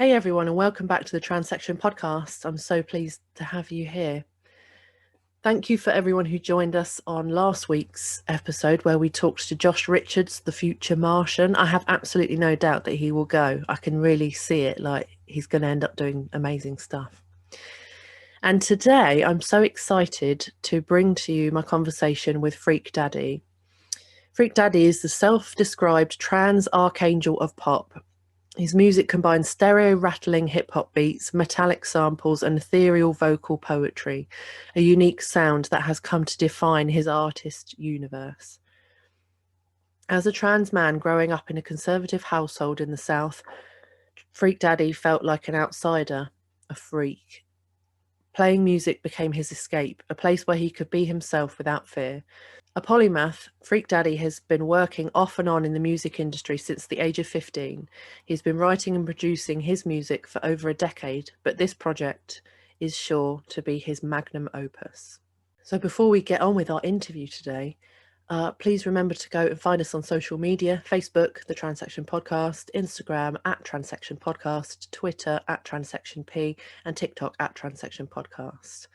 Hey everyone, and welcome back to the Transection podcast. I'm so pleased to have you here. Thank you for everyone who joined us on last week's episode where we talked to Josh Richards, the future Martian. I have absolutely no doubt that he will go. I can really see it, like he's going to end up doing amazing stuff. And today I'm so excited to bring to you my conversation with FreakDaddy. FreakDaddy is the self-described trans archangel of pop. His music combines stereo-rattling hip-hop beats, metallic samples, and ethereal vocal poetry, a unique sound that has come to define his artist universe. As a trans man growing up in a conservative household in the South, FreakDaddy felt like an outsider, a freak. Playing music became his escape, a place where he could be himself without fear. A polymath, FreakDaddy has been working off and on in the music industry since the age of 15. He's been writing and producing his music for over a decade, but this project is sure to be his magnum opus. So before we get on with our interview today, please remember to go and find us on social media: Facebook, The Transection Podcast, Instagram @Transection Podcast, Twitter @TransectionP, and TikTok @Transection Podcast.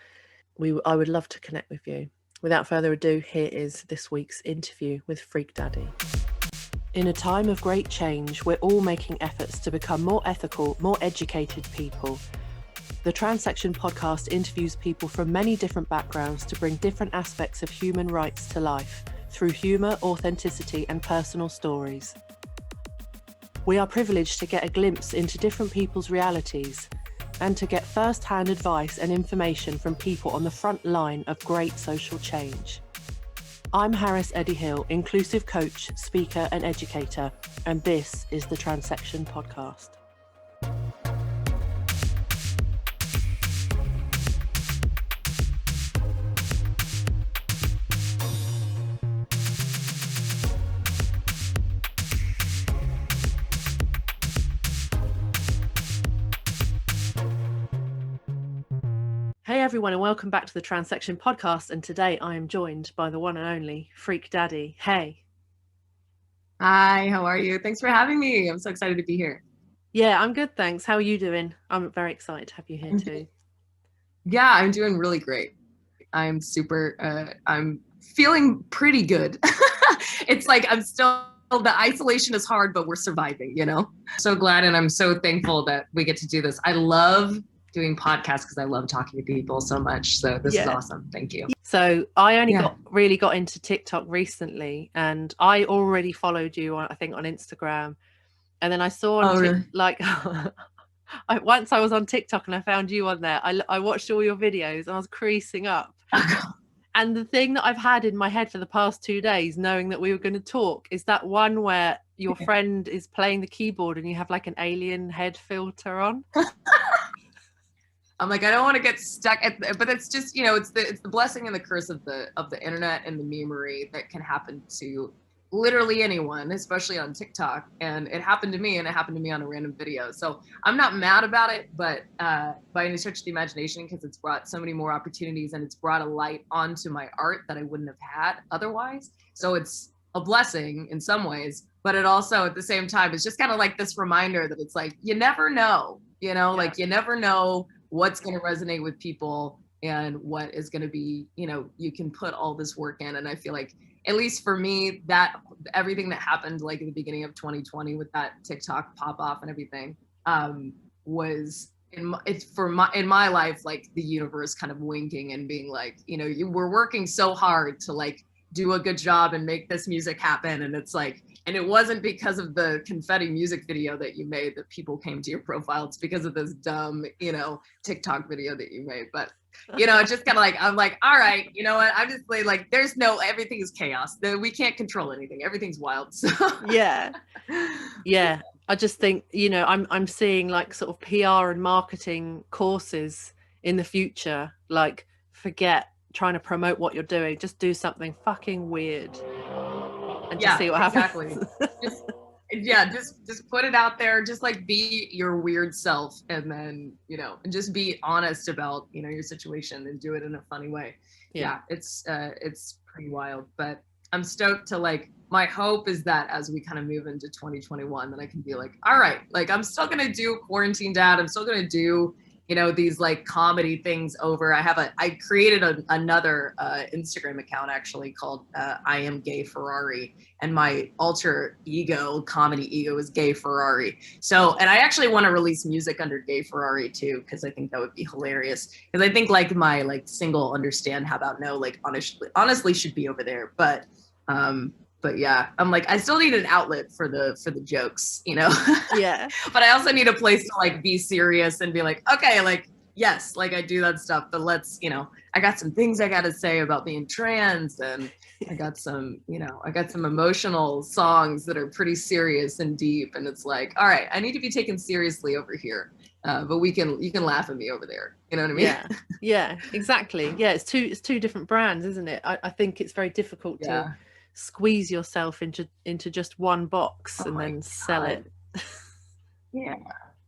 I would love to connect with you. Without further ado, here is this week's interview with FreakDaddy. In a time of great change, we're all making efforts to become more ethical, more educated people. The Transection podcast interviews people from many different backgrounds to bring different aspects of human rights to life through humour, authenticity, and personal stories. We are privileged to get a glimpse into different people's realities and to get first-hand advice and information from people on the front line of great social change. I'm Harris Eddie Hill, inclusive coach, speaker and educator, and this is the Transection Podcast. Hey everyone, and welcome back to the Transection Podcast. And today I am joined by the one and only FreakDaddy. Hey. Hi, how are you? Thanks for having me. I'm so excited to be here. Yeah, I'm good, thanks. How are you doing? I'm very excited to have you here too. Yeah, I'm doing really great. I'm feeling pretty good. It's like the isolation is hard, but we're surviving, you know? So glad, and I'm so thankful that we get to do this. I love doing podcasts because I love talking to people so much. So this is awesome. Thank you. So I only really got into TikTok recently, and I already followed you on Instagram. And then I saw once I was on TikTok and I found you on there, I watched all your videos and I was creasing up. And the thing that I've had in my head for the past 2 days, knowing that we were going to talk, is that one where your friend is playing the keyboard and you have like an alien head filter on. I'm like, I don't want to get stuck but it's just, you know, it's the blessing and the curse of the internet and the memery that can happen to literally anyone, especially on TikTok. And it happened to me, and it happened to me on a random video. So I'm not mad about it, but by any stretch of the imagination, because it's brought so many more opportunities and it's brought a light onto my art that I wouldn't have had otherwise. So it's a blessing in some ways, but it also at the same time, it's just kind of like this reminder that it's like, you never know, you know, like you never know what's going to resonate with people and what is going to be, you know, you can put all this work in. And I feel like, at least for me, that everything that happened like in the beginning of 2020 with that TikTok pop off and everything was in my life, like the universe kind of winking and being like, you know, you were working so hard to like do a good job and make this music happen. And it's like, and it wasn't because of the confetti music video that you made that people came to your profile. It's because of this dumb, you know, TikTok video that you made. But, you know, it's just kind of like, I'm like, all right, you know what? I'm just like, everything is chaos. We can't control anything. Everything's wild. So. Yeah. I just think, you know, I'm seeing like sort of PR and marketing courses in the future. Like, forget trying to promote what you're doing. Just do something fucking weird. And just see what happens. Just put it out there. Just like be your weird self, and then, you know, and just be honest about, you know, your situation and do it in a funny way. Yeah, it's pretty wild. But I'm stoked to like, my hope is that as we kind of move into 2021, that I can be like, all right, like I'm still gonna do Quarantine Dad. I'm still gonna do, you know, these like comedy things over. I created another Instagram account actually called I Am Gay Ferrari, and my alter ego, comedy ego, is Gay Ferrari. So, and I actually want to release music under Gay Ferrari too, because I think that would be hilarious. Because I think like my like single Understand How About No, like honestly should be over there, but yeah, I'm like, I still need an outlet for the jokes, you know? Yeah. But I also need a place to like be serious and be like, okay, like, yes, like I do that stuff, but let's, you know, I got some things I got to say about being trans, and I got some, you know, I got some emotional songs that are pretty serious and deep. And it's like, all right, I need to be taken seriously over here. But you can laugh at me over there. You know what I mean? Yeah, exactly. Yeah, it's two different brands, isn't it? I think it's very difficult to squeeze yourself into just one box and then sell it.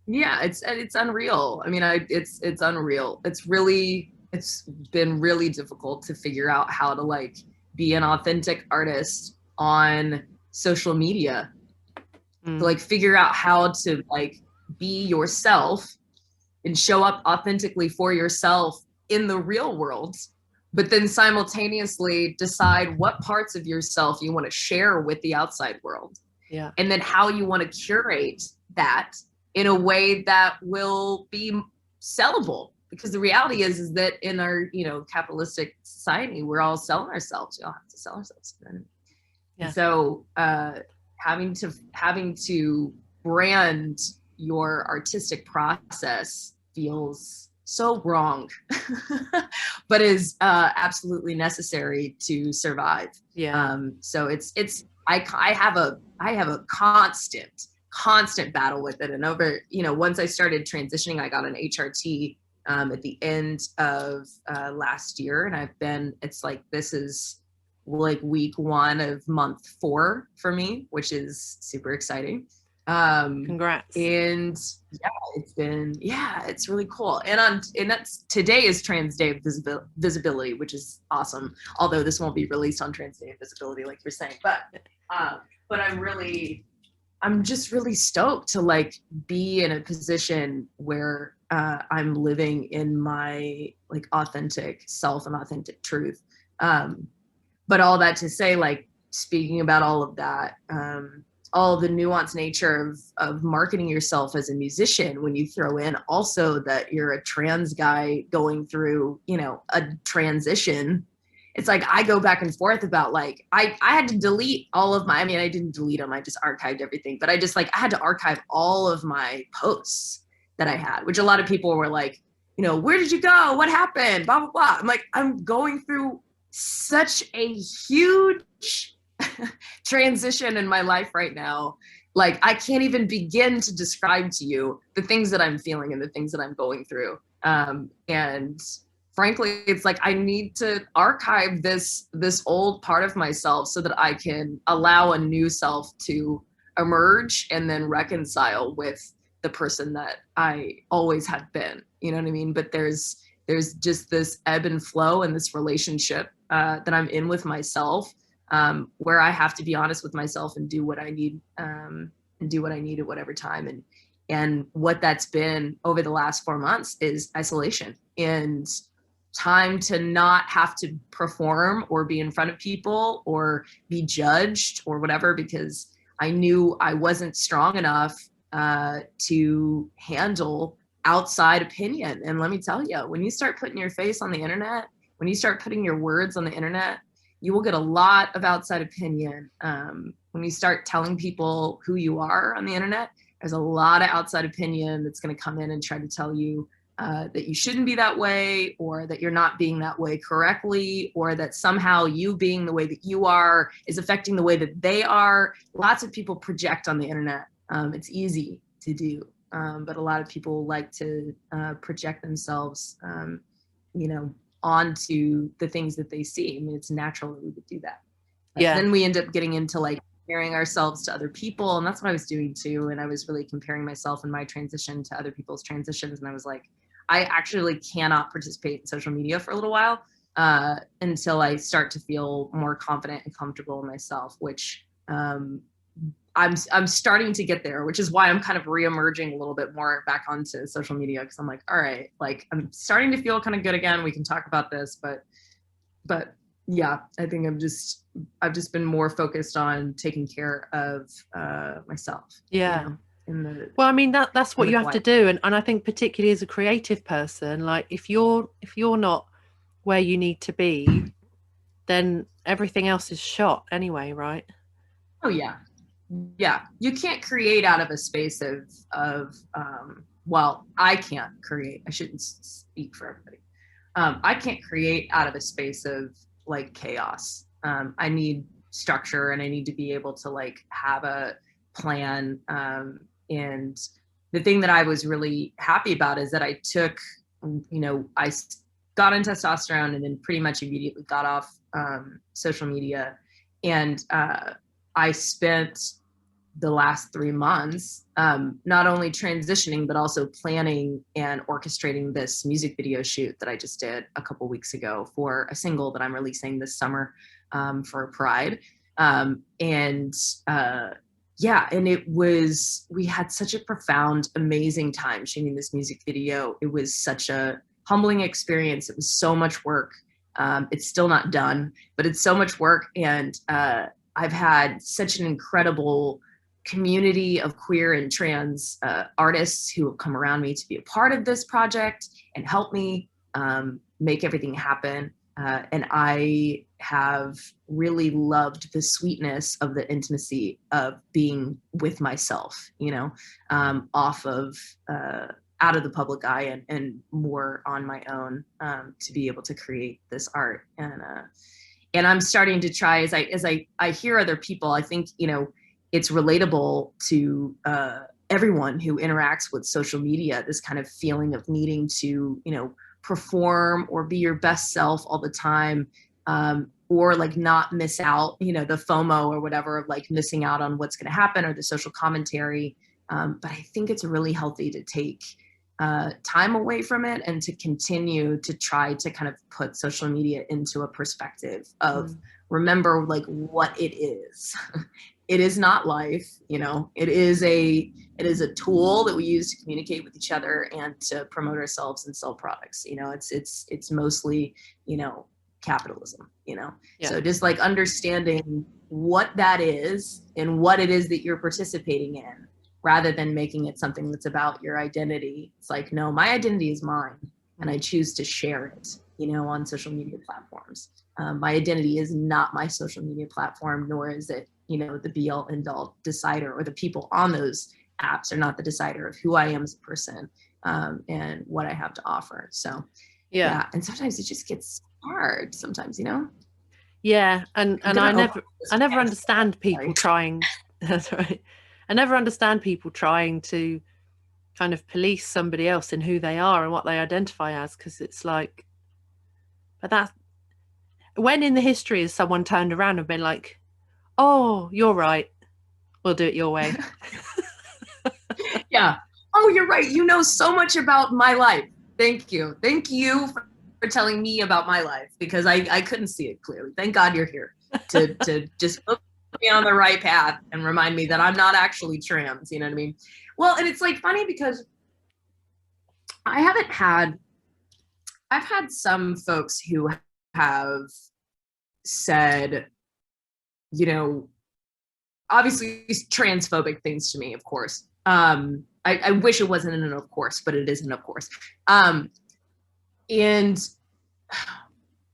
Yeah, it's unreal. I mean, it's unreal. It's been really difficult to figure out how to like be an authentic artist on social media. To like figure out how to like be yourself and show up authentically for yourself in the real world, but then simultaneously decide what parts of yourself you want to share with the outside world. Yeah. And then how you want to curate that in a way that will be sellable. Because the reality is that in our, you know, capitalistic society, we're all selling ourselves. We all have to sell ourselves. Yeah. So having to brand your artistic process feels so wrong, but is absolutely necessary to survive. Yeah. So I have a constant battle with it. And over, you know, once I started transitioning, I got an HRT at the end of last year, and it's like, this is like week 1 of month 4 for me, which is super exciting. Congrats. And it's really cool. And that's, today is Trans Day of Visibility, which is awesome. Although this won't be released on Trans Day of Visibility, like you're saying, but I'm just really stoked to like be in a position where I'm living in my like authentic self and authentic truth. But all that to say, like, speaking about all of that, all the nuanced nature of marketing yourself as a musician, when you throw in also that you're a trans guy going through, you know, a transition, it's like I go back and forth about like, I had to delete all of my, I mean, I didn't delete them, I just archived everything, but I had to archive all of my posts that I had, which a lot of people were like, you know, where did you go? What happened? Blah, blah, blah. I'm like, I'm going through such a huge transition in my life right now. Like, I can't even begin to describe to you the things that I'm feeling and the things that I'm going through. And frankly, it's like, I need to archive this old part of myself so that I can allow a new self to emerge and then reconcile with the person that I always have been. You know what I mean? But there's just this ebb and flow in this relationship that I'm in with myself, where I have to be honest with myself and do what I need, and do what I need at whatever time. And what that's been over the last 4 months is isolation and time to not have to perform or be in front of people or be judged or whatever, because I knew I wasn't strong enough to handle outside opinion. And let me tell you, when you start putting your face on the internet, when you start putting your words on the internet, you will get a lot of outside opinion. When you start telling people who you are on the internet, there's a lot of outside opinion that's going to come in and try to tell you that you shouldn't be that way, or that you're not being that way correctly, or that somehow you being the way that you are is affecting the way that they are. Lots of people project on the internet. It's easy to do, but a lot of people like to project themselves, onto the things that they see. I mean, it's natural that we would do that. Yeah. Then we end up getting into like comparing ourselves to other people, and that's what I was doing too. And I was really comparing myself and my transition to other people's transitions. And I was like, I actually cannot participate in social media for a little while, until I start to feel more confident and comfortable in myself, which I'm starting to get there, which is why I'm kind of reemerging a little bit more back onto social media, because I'm like, all right, like I'm starting to feel kind of good again. We can talk about this, but yeah, I think I've just been more focused on taking care of myself. Yeah. You know, in the Well, I mean that's what you have to do, and I think particularly as a creative person, like if you're not where you need to be, then everything else is shot anyway, right? Oh yeah, yeah. You can't create out of a space of well, I can't create. I shouldn't speak for everybody. I can't create out of a space of like chaos. I need structure, and I need to be able to like have a plan. And the thing that I was really happy about is that I took, I got on testosterone and then pretty much immediately got off social media. And I spent the last 3 months, not only transitioning, but also planning and orchestrating this music video shoot that I just did a couple weeks ago for a single that I'm releasing this summer for Pride. Yeah, and we had such a profound, amazing time shooting this music video. It was such a humbling experience. It was so much work. It's still not done, but it's so much work. And I've had such an incredible community of queer and trans artists who have come around me to be a part of this project and help me make everything happen. And I have really loved the sweetness of the intimacy of being with myself, off of, out of the public eye and more on my own, to be able to create this art. And I'm starting to try, as I hear other people, I think, it's relatable to everyone who interacts with social media, this kind of feeling of needing to, perform or be your best self all the time, or like not miss out, the FOMO or whatever of like missing out on what's going to happen or the social commentary. But I think it's really healthy to take time away from it and to continue to try to kind of put social media into a perspective of remember like what it is. It is not life, it is a tool that we use to communicate with each other and to promote ourselves and sell products. It's mostly, capitalism, Yeah. So just like understanding what that is and what it is that you're participating in, rather than making it something that's about your identity. It's like, no, my identity is mine and I choose to share it, on social media platforms. My identity is not my social media platform, nor is it, the be all end all decider, or the people on those apps are not the decider of who I am as a person, and what I have to offer. So yeah. And sometimes it just gets hard sometimes, Yeah. And I never understand people trying, that's right. I never understand people trying to kind of police somebody else in who they are and what they identify as, because it's like, but that, when in the history has someone turned around and been like, oh, you're right, we'll do it your way. Yeah. Oh, you're right. You know so much about my life. Thank you. Thank you for telling me about my life, because I couldn't see it clearly. Thank God you're here to just put me on the right path and remind me that I'm not actually trans. You know what I mean? Well, and it's like funny because I've had some folks who have said, obviously transphobic things to me, of course. I wish it wasn't an of course, but it isn't of course. And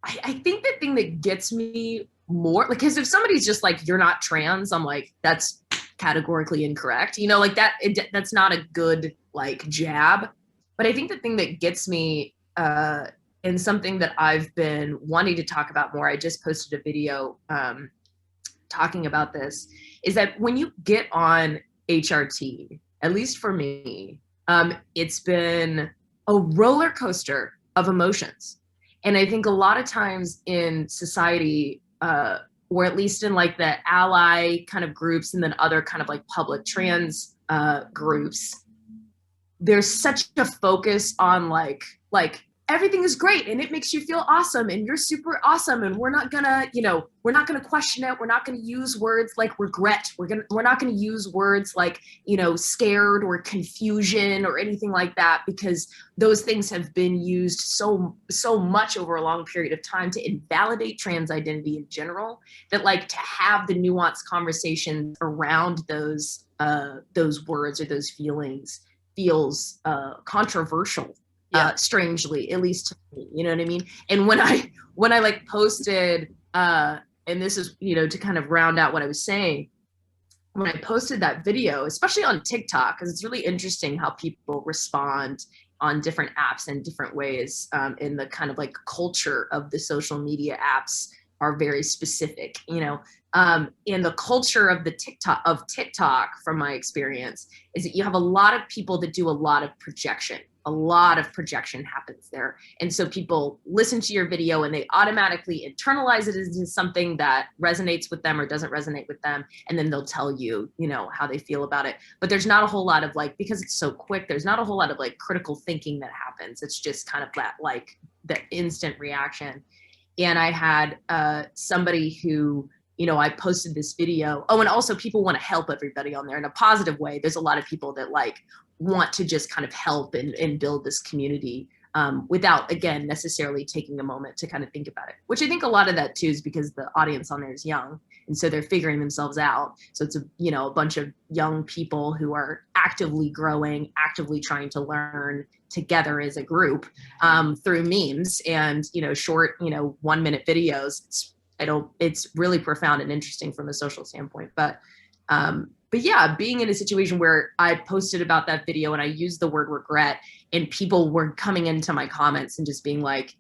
I think the thing that gets me more, like, because if somebody's just like, you're not trans, I'm like, that's categorically incorrect. Like that's not a good like jab. But I think the thing that gets me, and something that I've been wanting to talk about more, I just posted a video talking about this, is that when you get on HRT, at least for me, it's been a roller coaster of emotions. And I think a lot of times in society, or at least in like the ally kind of groups and then other kind of like public trans groups, there's such a focus on like everything is great and it makes you feel awesome and you're super awesome and we're not gonna, we're not gonna question it. We're not gonna use words like regret. We're not gonna use words like, scared or confusion or anything like that, because those things have been used so much over a long period of time to invalidate trans identity in general, that like to have the nuanced conversations around those words or those feelings feels controversial. Strangely, at least to me, you know what I mean? And when I like posted, and this is, to kind of round out what I was saying, when I posted that video, especially on TikTok, because it's really interesting how people respond on different apps in different ways, in the kind of like culture of the social media apps are very specific, in the culture of TikTok, from my experience, is that you have a lot of people that do a lot of projection. A lot of projection happens there. And so people listen to your video and they automatically internalize it into something that resonates with them or doesn't resonate with them. And then they'll tell you, how they feel about it. But there's not a whole lot of like, because it's so quick, there's not a whole lot of like critical thinking that happens. It's just kind of that, like the instant reaction. And I had somebody who, I posted this video. Oh, and also people want to help everybody on there in a positive way. There's a lot of people that like want to just kind of help and build this community without, again, necessarily taking a moment to kind of think about it, which I think a lot of that too is because the audience on there is young. And so they're figuring themselves out. So it's a bunch of young people who are actively growing, actively trying to learn together as a group through memes and, short, 1 minute videos. It's really profound and interesting from a social standpoint, but yeah, being in a situation where I posted about that video and I used the word regret and people were coming into my comments and just being like,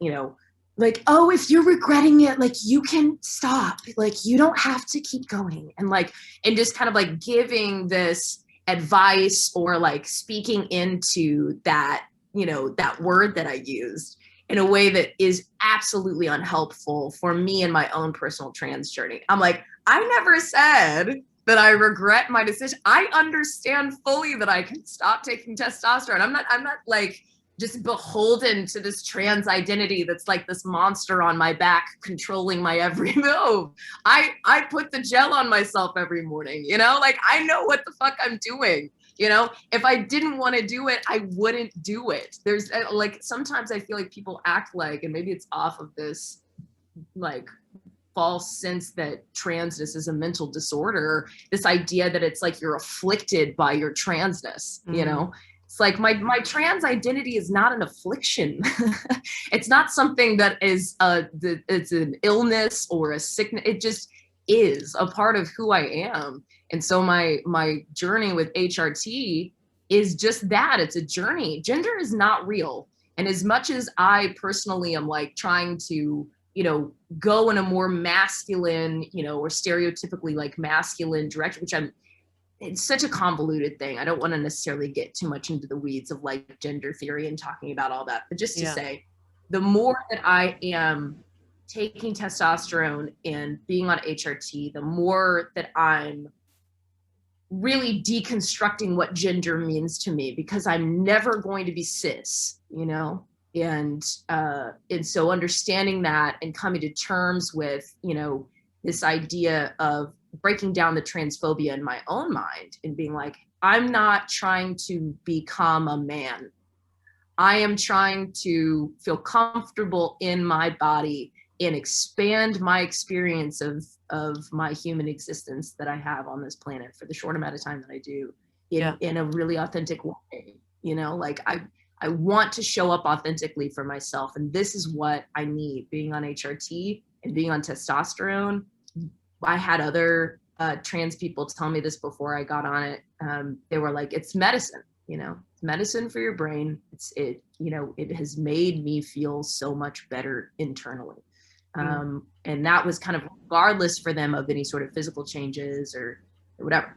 like, oh, if you're regretting it, like you can stop, like you don't have to keep going. And just kind of like giving this advice or like speaking into that, that word that I used in a way that is absolutely unhelpful for me and my own personal trans journey. I'm like, I never said that I regret my decision. I understand fully that I can stop taking testosterone. I'm not like just beholden to this trans identity that's like this monster on my back controlling my every move. I put the gel on myself every morning, like I know what the fuck I'm doing. If I didn't want to do it, I wouldn't do it. There's like, sometimes I feel like people act like, and maybe it's off of this like false sense that transness is a mental disorder, this idea that it's like you're afflicted by your transness, It's like my trans identity is not an affliction. It's not something that is it's an illness or a sickness. It just is a part of who I am. And so my journey with HRT is just that. It's a journey. Gender is not real. And as much as I personally am like trying to, go in a more masculine, or stereotypically like masculine direction, which it's such a convoluted thing. I don't want to necessarily get too much into the weeds of like gender theory and talking about all that, but just to say, the more that I am taking testosterone and being on HRT, the more that I'm really deconstructing what gender means to me, because I'm never going to be cis, and so understanding that and coming to terms with, this idea of breaking down the transphobia in my own mind and being like, I'm not trying to become a man. I am trying to feel comfortable in my body and expand my experience of my human existence that I have on this planet for the short amount of time that I do in a really authentic way. Like I want to show up authentically for myself. And this is what I need, being on HRT and being on testosterone. I had other trans people tell me this before I got on it. They were like, it's medicine, it's medicine for your brain. It has made me feel so much better internally. And that was kind of regardless for them of any sort of physical changes or whatever.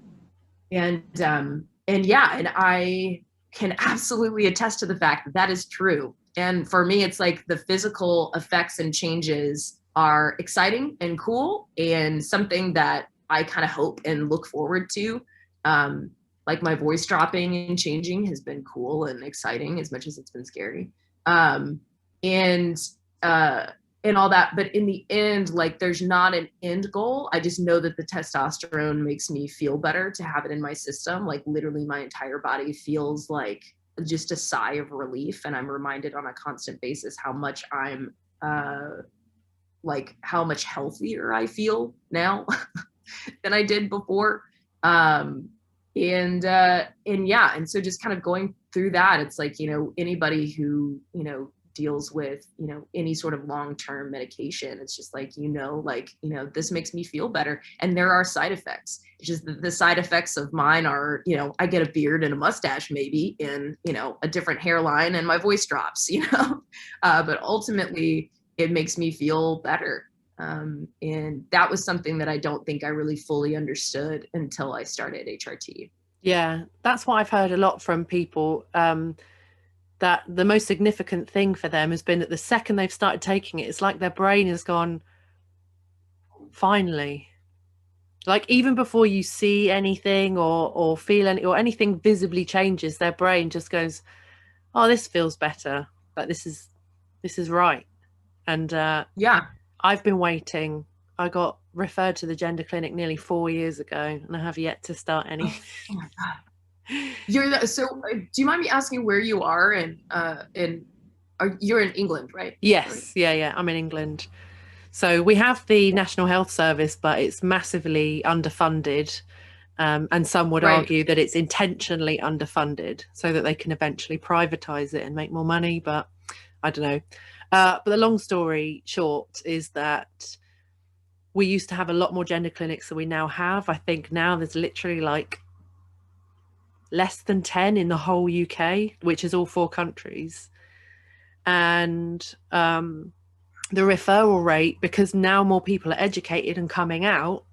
And I can absolutely attest to the fact that that is true. And for me, it's like the physical effects and changes are exciting and cool and something that I kind of hope and look forward to. Like my voice dropping and changing has been cool and exciting as much as it's been scary. and all that. But in the end, like, there's not an end goal. I just know that the testosterone makes me feel better to have it in my system. Like, literally my entire body feels like just a sigh of relief, and I'm reminded on a constant basis how much I'm like how much healthier I feel now than I did before. And yeah, and so just kind of going through that, it's like, you know, anybody who, you know, deals with, you know, any sort of long-term medication, it's just like, you know, like, you know, this makes me feel better, and there are side effects. It's just the side effects of mine are, you know, I get a beard and a mustache maybe, and, you know, a different hairline, and my voice drops, you know. But ultimately it makes me feel better. And that was something that I don't think I really fully understood until I started HRT. Yeah, that's what I've heard a lot from people, that the most significant thing for them has been that the second they've started taking it, it's like their brain has gone, finally. Like, even before you see anything or feel any, or anything visibly changes, their brain just goes, oh, this feels better. Like, this is right. And Yeah. I've been waiting. I got referred to the gender clinic nearly 4 years ago, and I have yet to start anything. Oh my God. Do you mind me asking where you are? You're in England, right? Yes, yeah, I'm in England. So we have the National Health Service, but it's massively underfunded. And some would Right. argue that it's intentionally underfunded so that they can eventually privatise it and make more money. But I don't know. But the long story short is that we used to have a lot more gender clinics than we now have. I think now there's literally like less than 10 in the whole UK, which is all 4 countries. And the referral rate, because now more people are educated and coming out,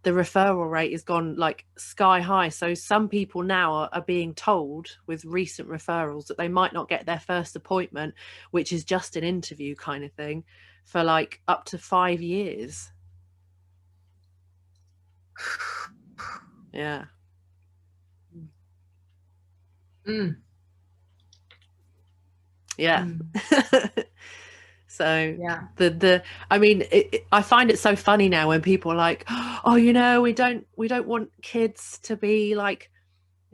the referral rate has gone like sky high. So some people now are being told with recent referrals that they might not get their first appointment, which is just an interview kind of thing, for like up to 5 years. Yeah. Mm. Yeah. Mm. So Yeah. I mean, I find it so funny now when people are like, oh, you know, we don't want kids to be like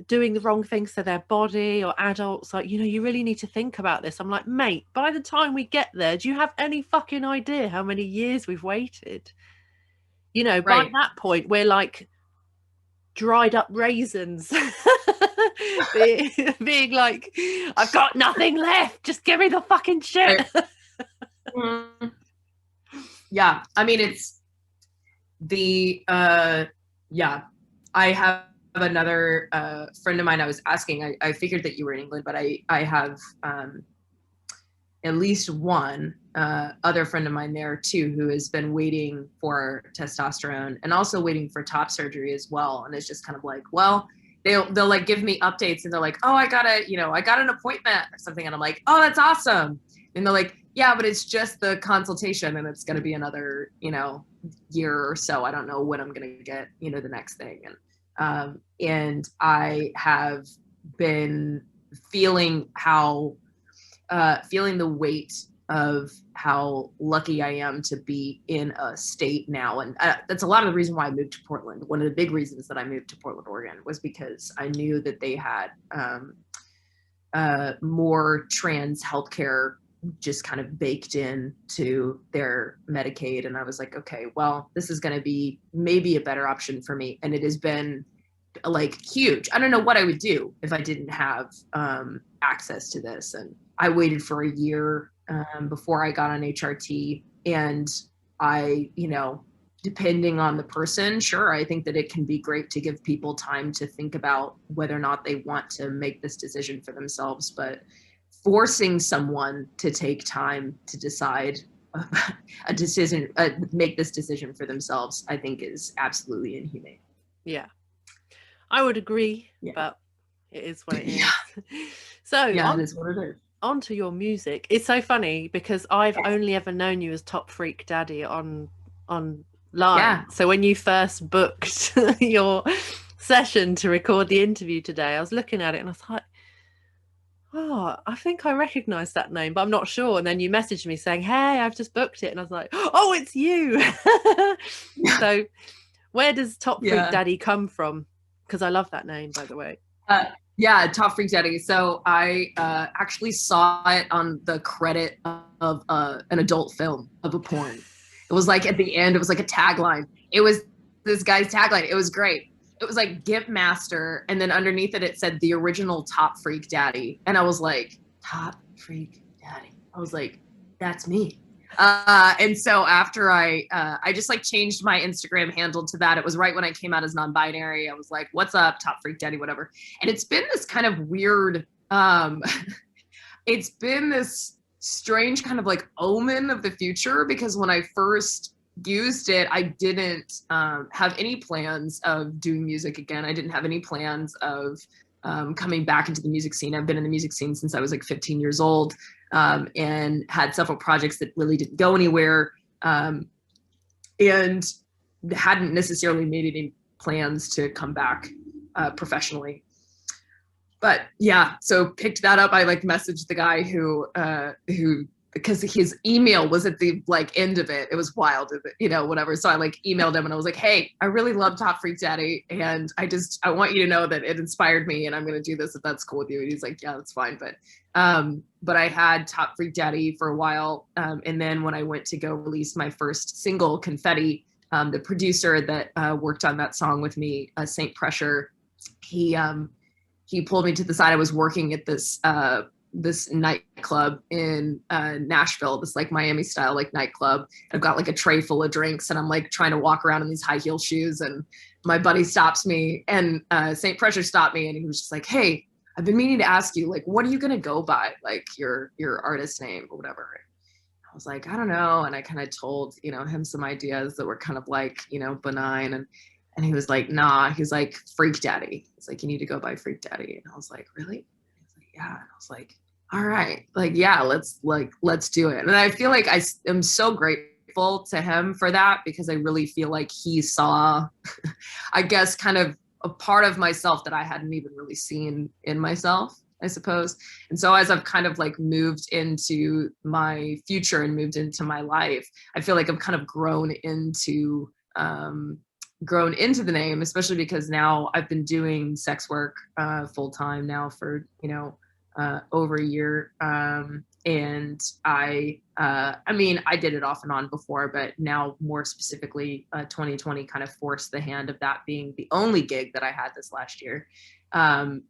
doing the wrong things to their body, or adults, like, you know, you really need to think about this. I'm like, mate, by the time we get there, do you have any fucking idea how many years we've waited? You know, by Right. that point we're like dried up raisins. being like, I've got nothing left, just give me the fucking shit. Right. Mm. Yeah. I mean, it's the yeah. I have another friend of mine. I was asking, I figured that you were in England, but I have at least one other friend of mine there too, who has been waiting for testosterone and also waiting for top surgery as well. And it's just kind of like, well, they'll like give me updates, and they're like, oh, I got an appointment or something. And I'm like, oh, that's awesome. And they're like, yeah, but it's just the consultation, and it's going to be another, you know, year or so. I don't know when I'm going to get, you know, the next thing. And I have been feeling feeling the weight of how lucky I am to be in a state now. And that's a lot of the reason why I moved to Portland. One of the big reasons that I moved to Portland, Oregon, was because I knew that they had more trans healthcare just kind of baked in to their Medicaid. And I was like, okay, well, this is going to be maybe a better option for me. And it has been like huge. I don't know what I would do if I didn't have access to this. And I waited for a year before I got on HRT. And I, you know, depending on the person, sure, I think that it can be great to give people time to think about whether or not they want to make this decision for themselves. But forcing someone to take time to decide a decision, make this decision for themselves, I think is absolutely inhumane. Yeah, I would agree, Yeah. but it is what it is. Yeah. So Yeah, it is what it is. Onto your music. It's so funny because I've only ever known you as Top Freak Daddy online. Yeah. So when you first booked your session to record the interview today, I was looking at it and I was like, Oh, I think I recognize that name, but I'm not sure. And then you messaged me saying, hey, I've just booked it. And I was like, oh, it's you. So where does Top Freak Yeah. Daddy come from? Because I love that name, by the way. Yeah, Top FreakDaddy. So I actually saw it on the credit of an adult film of a porn. It was like at the end, it was like a tagline. It was this guy's tagline. It was great. It was like Gimp Master, and then underneath it, it said the original Top Freak Daddy. And I was like, Top Freak Daddy. I was like, that's me. And so after I just like changed my Instagram handle to that. It was right when I came out as non-binary. I was like, what's up, Top Freak Daddy, whatever. And it's been this kind of weird, it's been this strange kind of like omen of the future, because when I first used it, I didn't have any plans of doing music again. I didn't have any plans of coming back into the music scene. I've been in the music scene since I was like 15 years old, and had several projects that really didn't go anywhere, and hadn't necessarily made any plans to come back professionally. But yeah, so picked that up. I like messaged the guy who because his email was at the like end of it. It was wild, you know, whatever. So I like emailed him and I was like, hey, I really love Top Freak Daddy, and I want you to know that it inspired me, and I'm gonna do this if that's cool with you. And he's like, yeah, that's fine. But I had Top Freak Daddy for a while, and then when I went to go release my first single, Confetti, the producer that worked on that song with me, Saint Pressure, he pulled me to the side. I was working at this this nightclub in Nashville, this like Miami style like nightclub. I've got like a tray full of drinks, and I'm like trying to walk around in these high heel shoes, and my buddy stops me, and Saint Pressure stopped me, and he was just like, hey, I've been meaning to ask you, like, what are you gonna go by, like your artist name or whatever? I was like, I don't know. And I kind of told, you know, him some ideas that were kind of like, you know, benign, and he was like, nah. He's like, Freak Daddy. He's like, you need to go by Freak Daddy. And I was like, really? He's like, yeah. And I was like, all right, like, yeah, let's do it. And I feel like I am so grateful to him for that, because I really feel like he saw, I guess, kind of a part of myself that I hadn't even really seen in myself, I suppose. And so as I've kind of like moved into my future and moved into my life, I feel like I've kind of grown into the name, especially because now I've been doing sex work full time now for, you know, over a year. And I mean, I did it off and on before, but now more specifically, 2020 kind of forced the hand of that being the only gig that I had this last year. And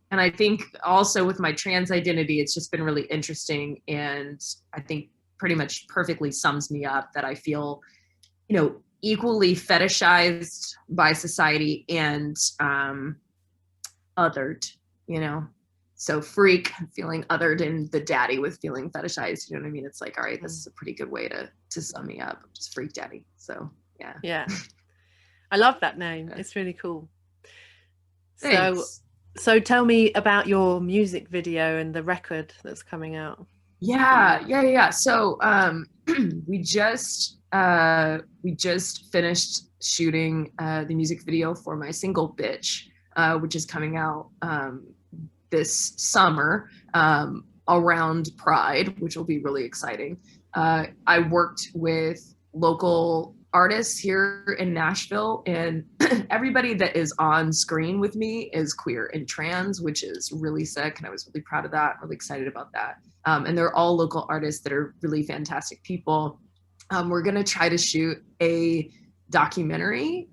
I think also with my trans identity, it's just been really interesting. And I think pretty much perfectly sums me up that I feel, you know, equally fetishized by society and othered, you know. So freak, feeling othered, and the daddy with feeling fetishized. You know what I mean? It's like, all right, this is a pretty good way to sum me up. Just Freak Daddy. So yeah. Yeah. I love that name. It's really cool. Thanks. So tell me about your music video and the record that's coming out. Yeah. So we just finished shooting the music video for my single Bitch, which is coming out this summer around Pride, which will be really exciting. I worked with local artists here in Nashville, and everybody that is on screen with me is queer and trans, which is really sick. And I was really proud of that, really excited about that. And they're all local artists that are really fantastic people. We're going to try to shoot a documentary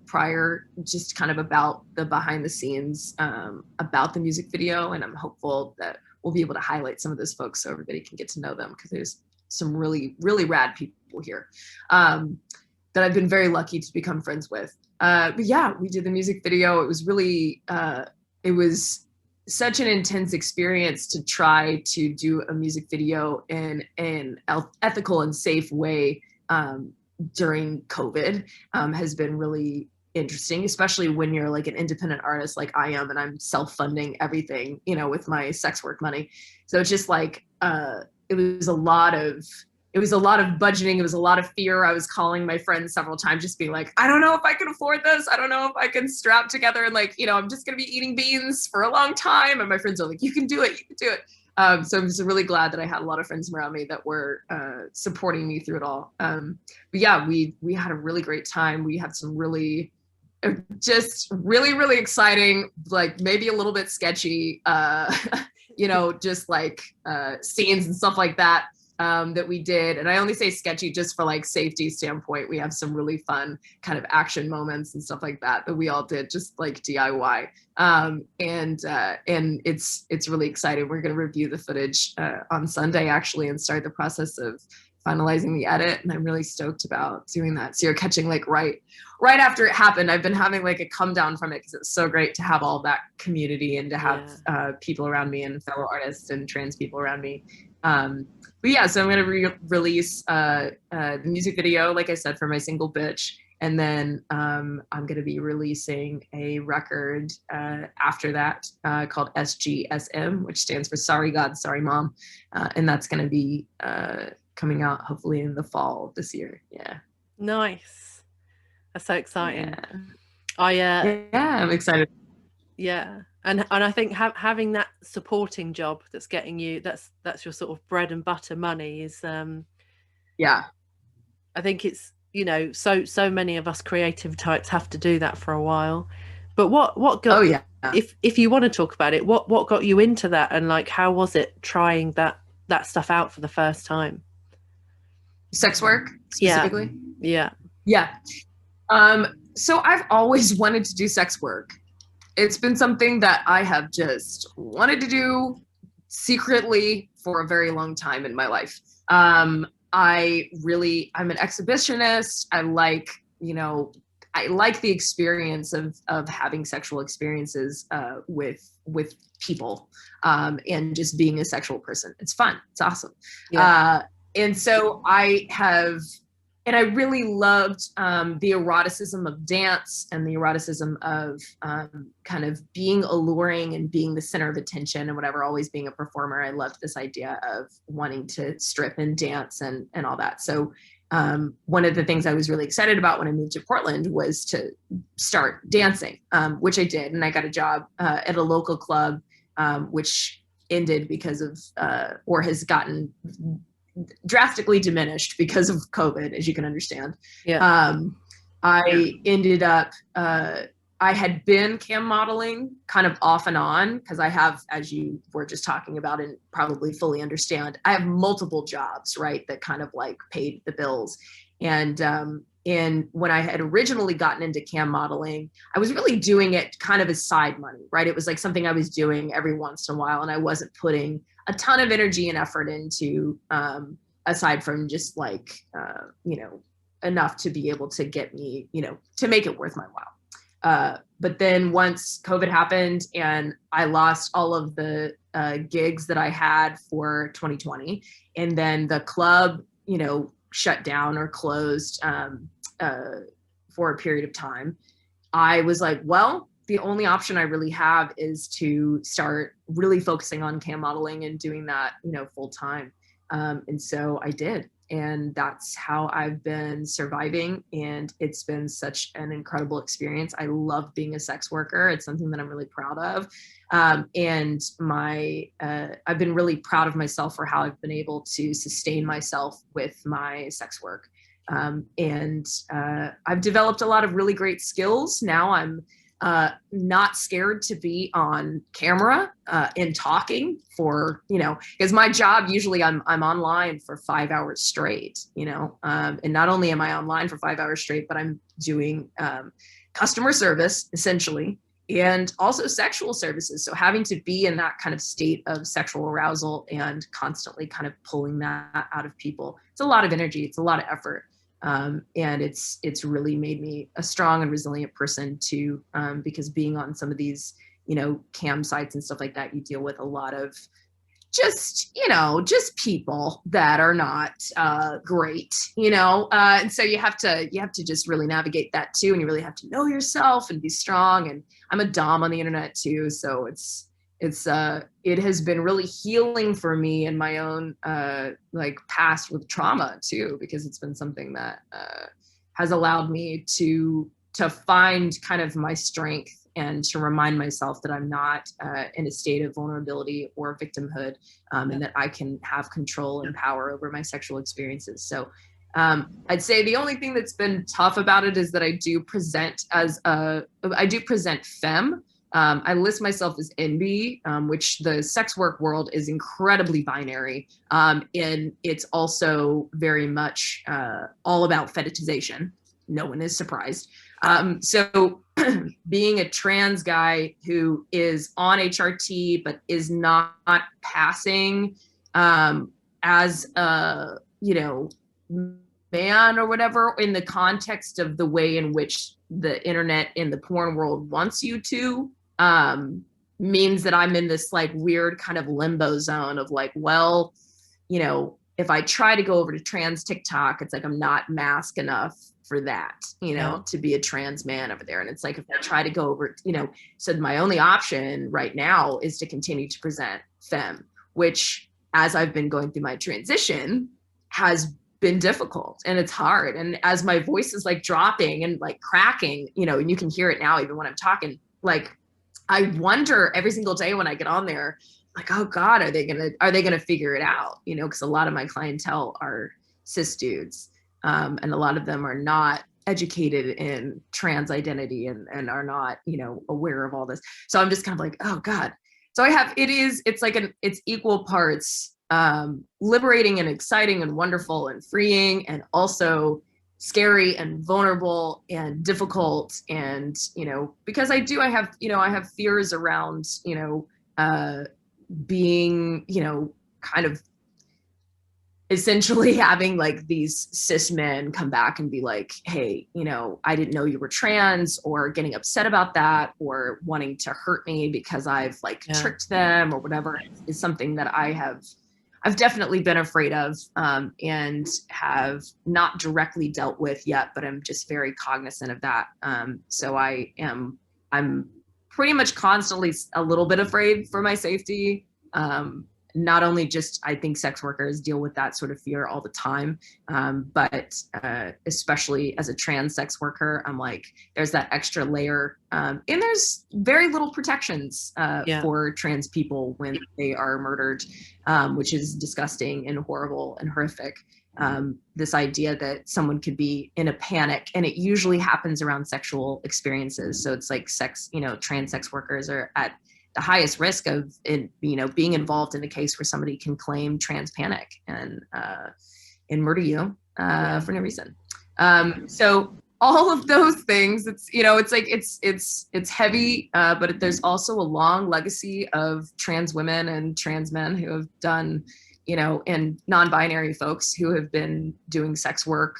prior, just kind of about the behind the scenes about the music video. And I'm hopeful that we'll be able to highlight some of those folks so everybody can get to know them, because there's some really, really rad people here that I've been very lucky to become friends with. But yeah, we did the music video. It was really, it was such an intense experience to try to do a music video in an ethical and safe way during COVID. Has been really interesting, especially when you're like an independent artist like I am, and I'm self-funding everything, you know, with my sex work money. So it's just like, it it was a lot of budgeting. It was a lot of fear. I was calling my friends several times, just being like, I don't know if I can afford this. I don't know if I can strap together. And like, I'm just going to be eating beans for a long time. And my friends are like, you can do it. You can do it. So I'm just really glad that I had a lot of friends around me that were supporting me through it all. But yeah, we had a really great time. We had some really, just really, really exciting, like maybe a little bit sketchy, just like scenes and stuff like that. That we did. And I only say sketchy just for like safety standpoint. We have some really fun kind of action moments and stuff like that we all did just like DIY. And it's really exciting. We're going to review the footage on Sunday actually and start the process of finalizing the edit. And I'm really stoked about doing that. So you're catching like right after it happened. I've been having like a come down from it because it's so great to have all that community and to have people around me and fellow artists and trans people around me. But yeah, so I'm going to release the music video, like I said, for my single Bitch. And then I'm going to be releasing a record after that called SGSM, which stands for Sorry God, Sorry Mom. And that's going to be coming out hopefully in the fall of this year. Yeah. Nice. That's so exciting. Yeah. I'm excited. Yeah. And I think having that supporting job that's getting you, that's your sort of bread and butter money is, yeah. I think it's, so many of us creative types have to do that for a while. But what got, if you want to talk about it, what got you into that, and like, how was it trying that stuff out for the first time? Sex work specifically? Yeah. So I've always wanted to do sex work. It's been something that I have just wanted to do secretly for a very long time in my life. I'm an exhibitionist. I like the experience of having sexual experiences with people and just being a sexual person. It's fun. It's awesome. Yeah. And so I really loved the eroticism of dance and the eroticism of kind of being alluring and being the center of attention and whatever, always being a performer. I loved this idea of wanting to strip and dance and all that. So one of the things I was really excited about when I moved to Portland was to start dancing, which I did. And I got a job at a local club, which ended because of, or has gotten drastically diminished because of COVID, as you can understand. I ended up, I had been cam modeling kind of off and on because I have, as you were just talking about and probably fully understand, I have multiple jobs, right, that kind of like paid the bills. And when I had originally gotten into cam modeling, I was really doing it kind of as side money, right? It was like something I was doing every once in a while, and I wasn't putting a ton of energy and effort into, aside from just like, enough to be able to get me, to make it worth my while. But then once COVID happened and I lost all of the gigs that I had for 2020, and then the club, shut down or closed for a period of time, I was like, well, the only option I really have is to start really focusing on cam modeling and doing that, full time. And so I did. And that's how I've been surviving. And it's been such an incredible experience. I love being a sex worker. It's something that I'm really proud of. And I've been really proud of myself for how I've been able to sustain myself with my sex work. And I've developed a lot of really great skills. Now I'm not scared to be on camera and talking for, because my job, usually I'm online for 5 hours straight, and not only am I online for 5 hours straight, but I'm doing customer service essentially, and also sexual services. So having to be in that kind of state of sexual arousal and constantly kind of pulling that out of people, it's a lot of energy, it's a lot of effort. And it's really made me a strong and resilient person too, because being on some of these, cam sites and stuff like that, you deal with a lot of just people that are not great, and so you have to just really navigate that too, and you really have to know yourself and be strong. And I'm a dom on the internet too, so it's it has been really healing for me in my own like past with trauma too, because it's been something that has allowed me to find kind of my strength and to remind myself that I'm not in a state of vulnerability or victimhood, and that I can have control and power over my sexual experiences. So I'd say the only thing that's been tough about it is that I do present femme. I list myself as NB, which the sex work world is incredibly binary. And it's also very much all about fetishization. No one is surprised. So being a trans guy who is on HRT, but is not passing as a, man or whatever, in the context of the way in which the internet in the porn world wants you to, means that I'm in this like weird kind of limbo zone of like, well, if I try to go over to trans TikTok, it's like I'm not masked enough for that, to be a trans man over there. And it's like, if I try to go over, so my only option right now is to continue to present femme, which, as I've been going through my transition, has been difficult and it's hard. And as my voice is like dropping and like cracking, and you can hear it now even when I'm talking, like I wonder every single day when I get on there, like, oh God, are they gonna figure it out? Because a lot of my clientele are cis dudes, and a lot of them are not educated in trans identity and are not, aware of all this. So I'm just kind of like, oh God. So it's equal parts liberating and exciting and wonderful and freeing, and also scary and vulnerable and difficult. And because I have fears around being kind of essentially having like these cis men come back and be like, hey, I didn't know you were trans, or getting upset about that, or wanting to hurt me because I've like tricked them or whatever, is something that I've definitely been afraid of, and have not directly dealt with yet, but I'm just very cognizant of that. So I'm pretty much constantly a little bit afraid for my safety. Not only just, I think sex workers deal with that sort of fear all the time, but especially as a trans sex worker, I'm like, there's that extra layer, and there's very little protections for trans people when they are murdered, which is disgusting and horrible and horrific. This idea that someone could be in a panic, and it usually happens around sexual experiences. So it's like trans sex workers are at the highest risk of being involved in a case where somebody can claim trans panic and murder you for no reason. So all of those things, it's heavy, but there's also a long legacy of trans women and trans men who have done, and non-binary folks who have been doing sex work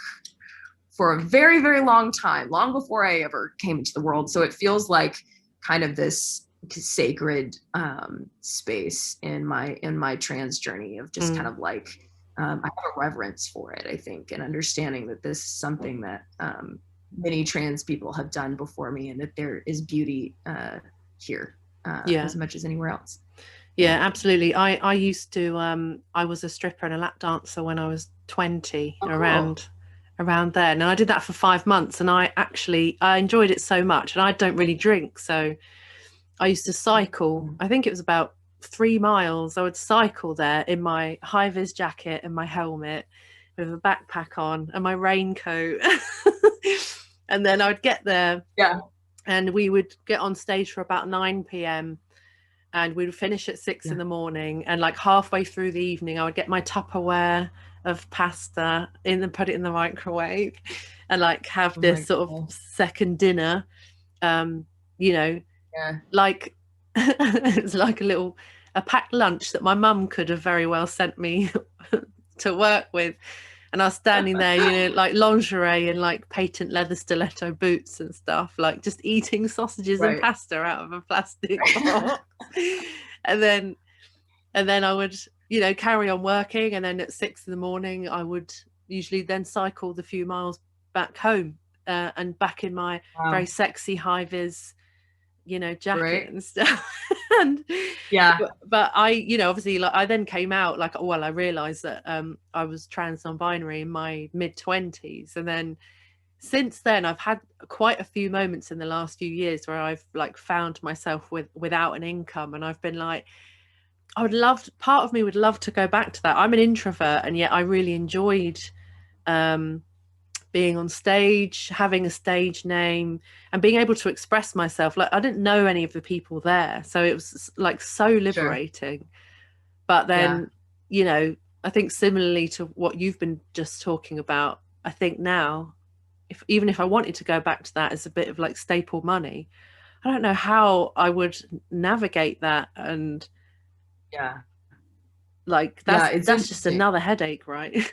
for a very, very long time, long before I ever came into the world. So it feels like kind of this sacred space in my trans journey of just kind of like, I have a reverence for it, I think, and understanding that this is something that many trans people have done before me, and that there is beauty here as much as anywhere else. Yeah, absolutely. I used to I was a stripper and a lap dancer when I was 20, around there. And I did that for 5 months, and I enjoyed it so much, and I don't really drink, so I used to cycle. I think it was about 3 miles. I would cycle there in my high-vis jacket and my helmet with a backpack on and my raincoat. And then I would get there, and we would get on stage for about 9 p.m. and we would finish at 6 in the morning. And like halfway through the evening, I would get my Tupperware of pasta and put it in the microwave, and like have this sort of second dinner, like it's like a packed lunch that my mum could have very well sent me to work with. And I was standing there, like lingerie and like patent leather stiletto boots and stuff, like just eating sausages and pasta out of a plastic box. and then I would, carry on working. And then at 6 in the morning, I would usually then cycle the few miles back home, and back in my very sexy high vis jacket Right. and stuff. And Yeah. but I, obviously, like, I then came out, like, well, I realized that I was trans non-binary in my mid-20s, and then since then I've had quite a few moments in the last few years where I've like found myself without an income, and I've been like, part of me would love to go back to that. I'm an introvert, and yet I really enjoyed being on stage, having a stage name, and being able to express myself. Like, I didn't know any of the people there, so it was like so liberating. Sure. But then, I think similarly to what you've been just talking about, I think now, even if I wanted to go back to that as a bit of like staple money, I don't know how I would navigate that. And like, that's just another headache, right?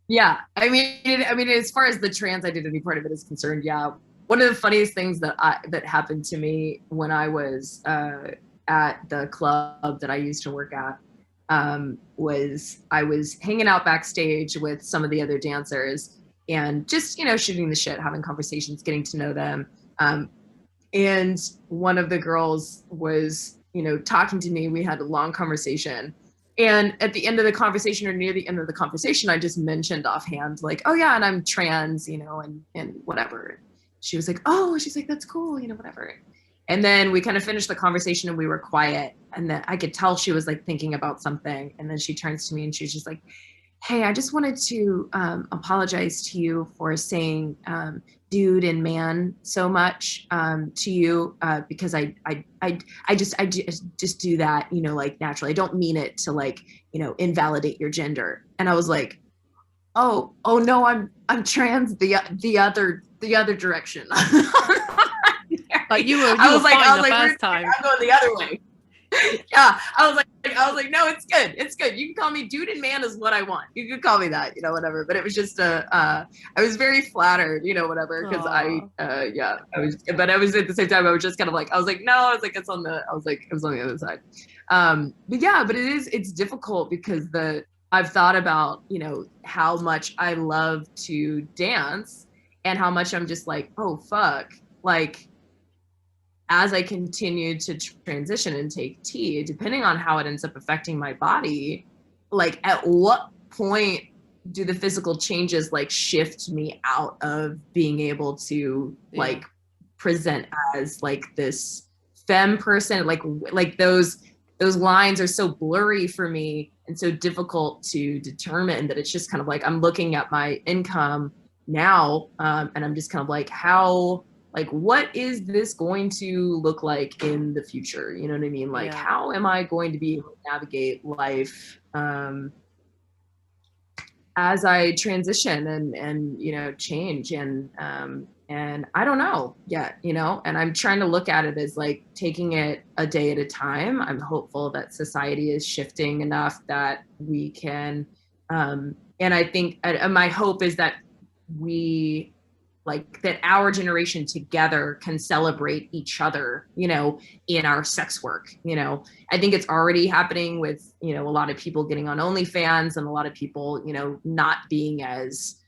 Yeah, I mean, as far as the trans identity part of it is concerned, yeah. One of the funniest things that happened to me when I was at the club that I used to work at was I was hanging out backstage with some of the other dancers and just, shooting the shit, having conversations, getting to know them. And one of the girls was, talking to me. We had a long conversation. And at the end of the conversation, or near the end of the conversation, I just mentioned offhand, like, oh yeah, and I'm trans, and whatever. She was like, oh, she's like, that's cool, whatever. And then we kind of finished the conversation and we were quiet. And then I could tell she was like thinking about something. And then she turns to me and she's just like, hey, I just wanted to apologize to you for saying dude and man so much to you because I just do that, like naturally. I don't mean it to like, invalidate your gender. And I was like, oh no, I'm trans the other direction. Like you were fine the first time. I'm going the other way. Yeah, I was like, no, it's good. It's good. You can call me dude and man is what I want. You can call me that, whatever. But it was just I was very flattered, whatever, because but I was at the same time, I was just kind of like, no, it was on the other side. But it's difficult because I've thought about, how much I love to dance and how much I'm just like, oh fuck, like, as I continue to transition and take tea, depending on how it ends up affecting my body, like at what point do the physical changes like shift me out of being able to like present as like this femme person? Like those lines are so blurry for me and so difficult to determine that it's just kind of like I'm looking at my income now and I'm just kind of like, how, like, what is this going to look like in the future? You know what I mean? Like, how am I going to be able to navigate life as I transition and change? And I don't know yet, and I'm trying to look at it as like taking it a day at a time. I'm hopeful that society is shifting enough that we can, and I think my hope is that that our generation together can celebrate each other, in our sex work. I think it's already happening with, a lot of people getting on OnlyFans and a lot of people, not being as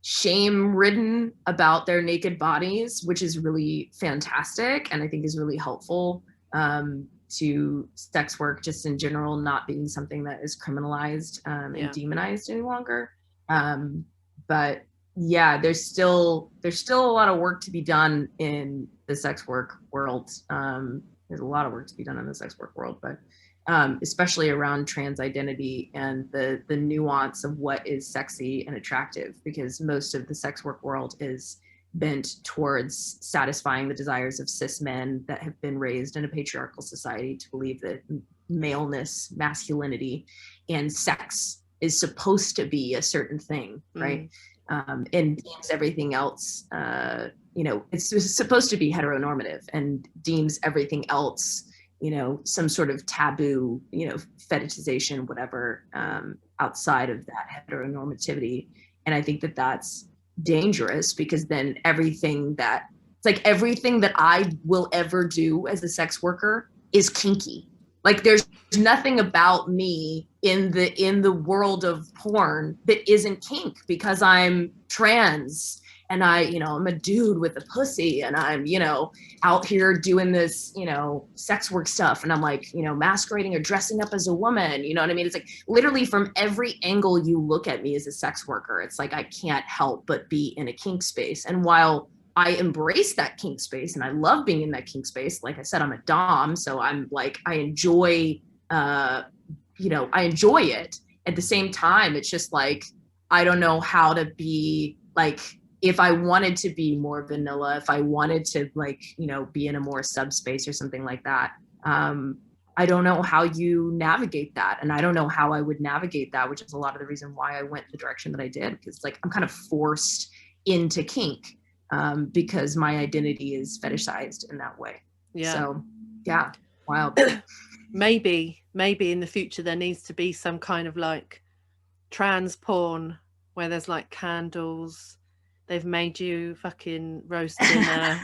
shame-ridden about their naked bodies, which is really fantastic and I think is really helpful to sex work just in general, not being something that is criminalized and demonized any longer. But yeah, there's still a lot of work to be done in the sex work world. There's a lot of work to be done in the sex work world, but especially around trans identity and the nuance of what is sexy and attractive, because most of the sex work world is bent towards satisfying the desires of cis men that have been raised in a patriarchal society to believe that maleness, masculinity, and sex is supposed to be a certain thing, right? And deems everything else, it's supposed to be heteronormative and deems everything else, some sort of taboo, fetishization, whatever, outside of that heteronormativity. And I think that that's dangerous because then everything that I will ever do as a sex worker is kinky. Like there's nothing about me in the world of porn that isn't kink because I'm trans and I'm a dude with a pussy, and I'm, out here doing this, sex work stuff, and I'm like, masquerading or dressing up as a woman, you know what I mean? It's like literally from every angle you look at me as a sex worker, it's like I can't help but be in a kink space. And while I embrace that kink space and I love being in that kink space, like I said, I'm a dom, so I'm like, I enjoy it. At the same time, it's just like, I don't know how to be like, if I wanted to be more vanilla, if I wanted to like, be in a more subspace or something like that, I don't know how you navigate that. And I don't know how I would navigate that, which is a lot of the reason why I went the direction that I did, because like I'm kind of forced into kink because my identity is fetishized in that way. Yeah. So yeah, wild. Maybe in the future there needs to be some kind of like trans porn where there's like candles, they've made you fucking roast dinner.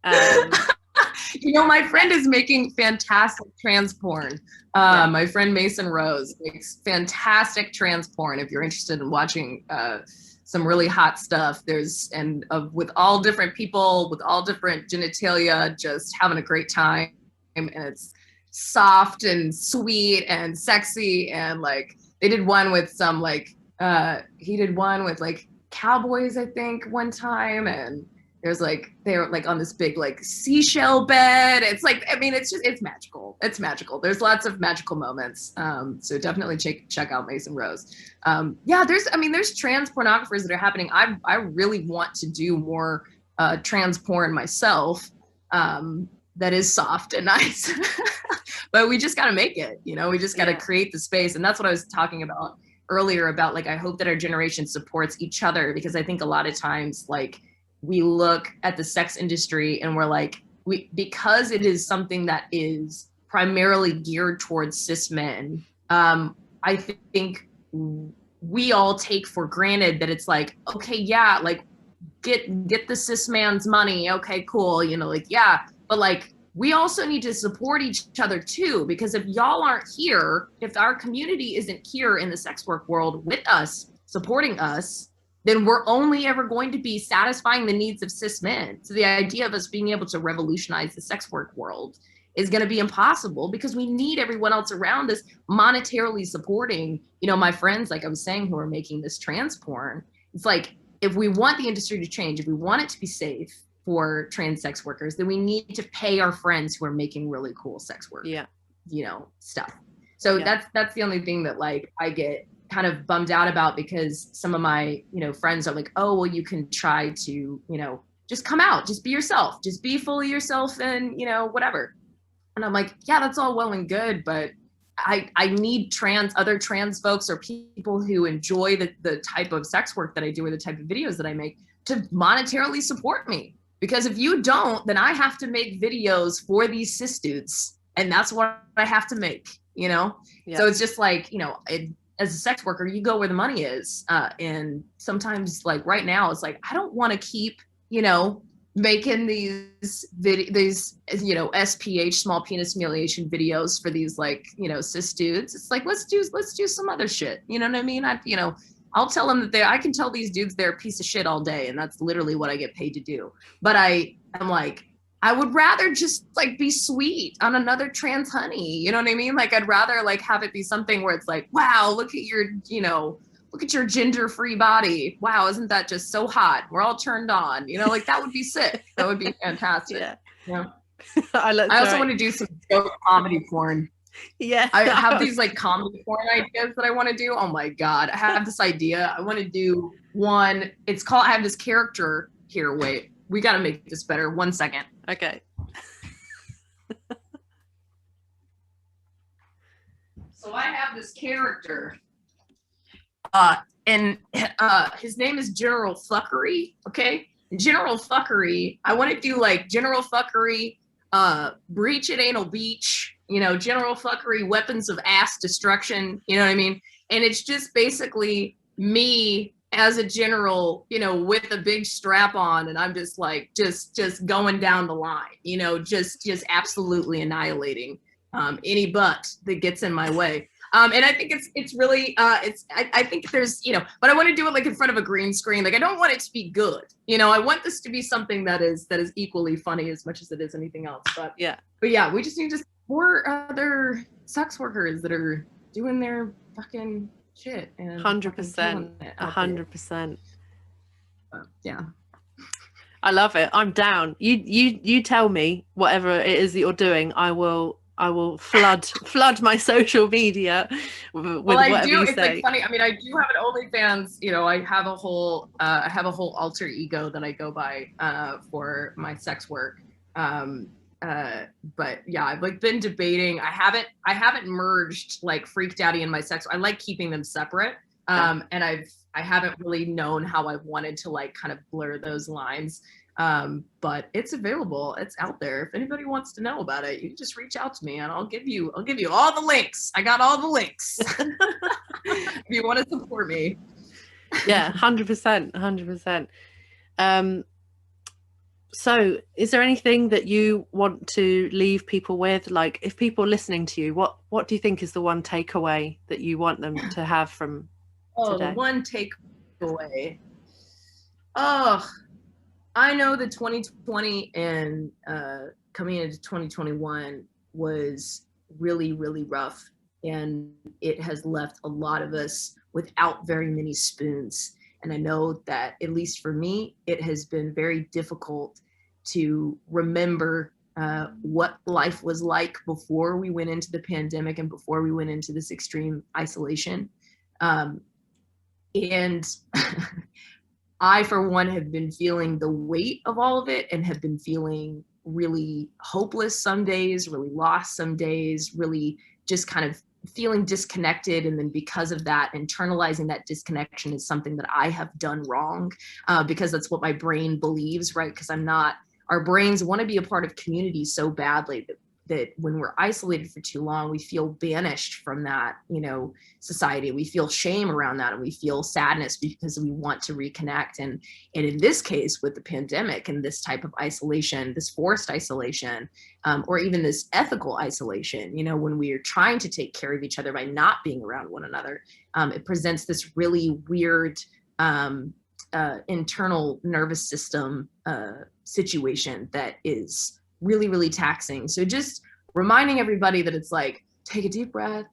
My friend is making fantastic trans porn. My friend Mason Rose makes fantastic trans porn. If you're interested in watching some really hot stuff, with all different people, with all different genitalia, just having a great time. And it's soft and sweet and sexy. And like, they did one with some like, he did one with like cowboys, I think, one time. And there's like, they were like on this big like seashell bed. It's like, I mean, it's magical. It's magical. There's lots of magical moments. So definitely check out Mason Rose. There's trans pornographers that are happening. I really want to do more trans porn myself. That is soft and nice, but we just got to make it, we just got to create the space. And that's what I was talking about earlier about, like, I hope that our generation supports each other, because I think a lot of times, like, we look at the sex industry and we're like, because it is something that is primarily geared towards cis men. I think we all take for granted that it's like, okay, yeah, like get the cis man's money. Okay, cool. But like, we also need to support each other too, because if y'all aren't here, if our community isn't here in the sex work world with us, supporting us, then we're only ever going to be satisfying the needs of cis men. So the idea of us being able to revolutionize the sex work world is going to be impossible, because we need everyone else around us monetarily supporting, my friends, like I was saying, who are making this trans porn. It's like, if we want the industry to change, if we want it to be safe for trans sex workers, then we need to pay our friends who are making really cool sex work, stuff. So that's the only thing that like I get kind of bummed out about, because some of my, friends are like, oh, well, you can try to, just come out, just be yourself, just be fully yourself, and, whatever. And I'm like, yeah, that's all well and good, but I need other trans folks or people who enjoy the type of sex work that I do, or the type of videos that I make, to monetarily support me. Because if you don't, then I have to make videos for these cis dudes, and that's what I have to make, So it's just like, as a sex worker, you go where the money is. And sometimes, like right now, it's like, I don't want to keep, making these SPH, small penis humiliation videos for these, like, cis dudes. It's like, let's do some other shit. You know what I mean? I'll tell them that I can tell these dudes they're a piece of shit all day, and that's literally what I get paid to do. But I'm like, I would rather just like be sweet on another trans honey. You know what I mean? Like, I'd rather like have it be something where it's like, wow, look at your gender-free body. Wow, isn't that just so hot? We're all turned on. Like, that would be sick. That would be fantastic. Yeah. I also want to do some joke comedy porn. Yeah. I have these like comedy porn ideas that I want to do. Oh my God. I have this idea. I want to do one. It's called, I have this character here. Wait, we got to make this better. 1 second. Okay. So I have this character. And his name is General Fuckery. Okay. General Fuckery. I want to do like General Fuckery, breach at Anal Beach, General Fuckery, weapons of ass destruction, you know what I mean? And it's just basically me as a general, with a big strap on, and I'm just like, just going down the line, just absolutely annihilating any butt that gets in my way. And I think it's really I think there's, you know, but I want to do it like in front of a green screen. Like I don't want it to be good. You know, I want this to be something that is equally funny as much as it is anything else. But yeah, we just need more other sex workers that are doing their fucking shit and 100%, 100%. Yeah. I love it. I'm down. You tell me whatever it is that you're doing. I will flood my social media with whatever you say. It's like funny. I mean, I do have an OnlyFans. You know, I have a whole alter ego that I go by for my sex work. But yeah, I've like been debating. I haven't merged like FreakDaddy and my sex. I like keeping them separate. And I haven't really known how I've wanted to like kind of blur those lines. But it's available. It's out there. If anybody wants to know about it, you just reach out to me and I'll give you all the links. I got all the links. If you want to support me. Yeah, 100%, 100%. So is there anything that you want to leave people with? Like if people are listening to you, what do you think is the one takeaway that you want them to have from today? The one takeaway. Oh, I know that 2020 and coming into 2021 was really, really rough. And it has left a lot of us without very many spoons. And I know that, at least for me, it has been very difficult to remember what life was like before we went into the pandemic and before we went into this extreme isolation. And I, for one, have been feeling the weight of all of it and have been feeling really hopeless some days, really lost some days, really just kind of feeling disconnected. And then because of that, internalizing that disconnection is something that I have done wrong, because that's what my brain believes, right? Because our brains want to be a part of community so badly that when we're isolated for too long, we feel banished from that, you know, society. We feel shame around that and we feel sadness because we want to reconnect. And in this case, with the pandemic and this type of isolation, this forced isolation, or even this ethical isolation, you know, when we are trying to take care of each other by not being around one another, it presents this really weird internal nervous system situation that is really, really taxing. So just reminding everybody that it's like, take a deep breath,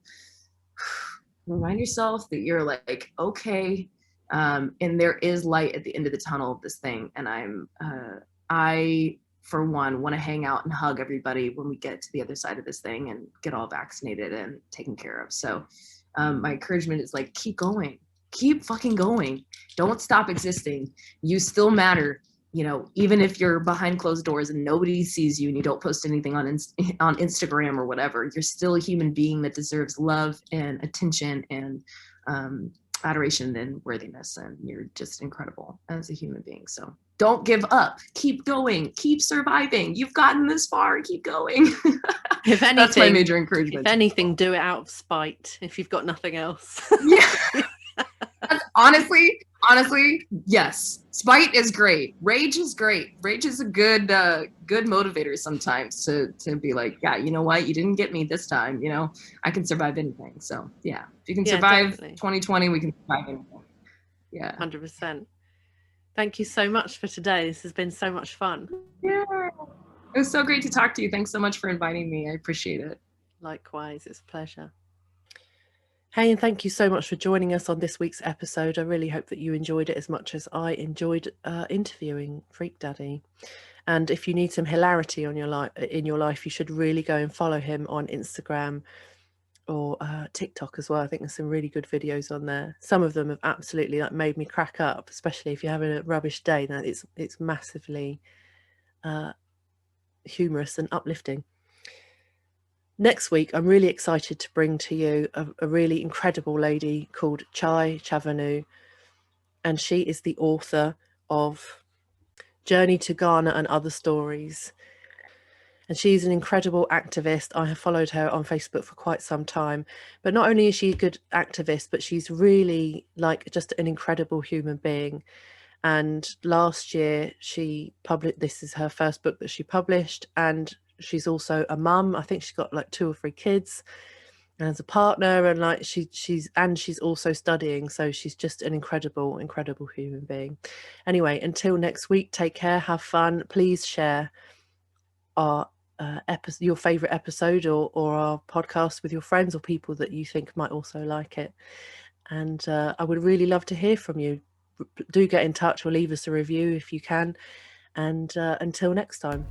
remind yourself that you're like, okay, and there is light at the end of the tunnel of this thing. And I, for one, want to hang out and hug everybody when we get to the other side of this thing and get all vaccinated and taken care of. So my encouragement is like, keep going, keep fucking going. Don't stop existing. You still matter. You know, even if you're behind closed doors and nobody sees you and you don't post anything on Instagram or whatever, you're still a human being that deserves love and attention and adoration and worthiness. And you're just incredible as a human being. So don't give up. Keep going. Keep surviving. You've gotten this far. Keep going. If anything, that's my major encouragement. If anything, do it out of spite if you've got nothing else. Yeah. Honestly, yes. Spite is great. Rage is great. Rage is a good motivator sometimes to be like, yeah, you know what? You didn't get me this time. You know, I can survive anything. So yeah, if you can survive definitely. 2020, we can survive anything. Yeah. 100%. Thank you so much for today. This has been so much fun. Yeah. It was so great to talk to you. Thanks so much for inviting me. I appreciate it. Likewise, it's a pleasure. Hey, and thank you so much for joining us on this week's episode. I really hope that you enjoyed it as much as I enjoyed interviewing FreakDaddy. And if you need some hilarity in your life, you should really go and follow him on Instagram or TikTok as well. I think there's some really good videos on there. Some of them have absolutely like made me crack up, especially if you're having a rubbish day. Then it's massively humorous and uplifting. Next week, I'm really excited to bring to you a really incredible lady called Chai Chavanu, and she is the author of Journey to Ghana and Other Stories. And she's an incredible activist. I have followed her on Facebook for quite some time. But not only is she a good activist, but she's really like just an incredible human being. And last year she published, this is her first book that she published, and she's also a mum. I think she's got like 2 or 3 kids. as a partner, and like she's also studying, so she's just an incredible human being. Anyway, until next week, take care, have fun. Please share our your favorite episode or our podcast with your friends or people that you think might also like it. And I would really love to hear from you. Do get in touch or leave us a review if you can. And until next time.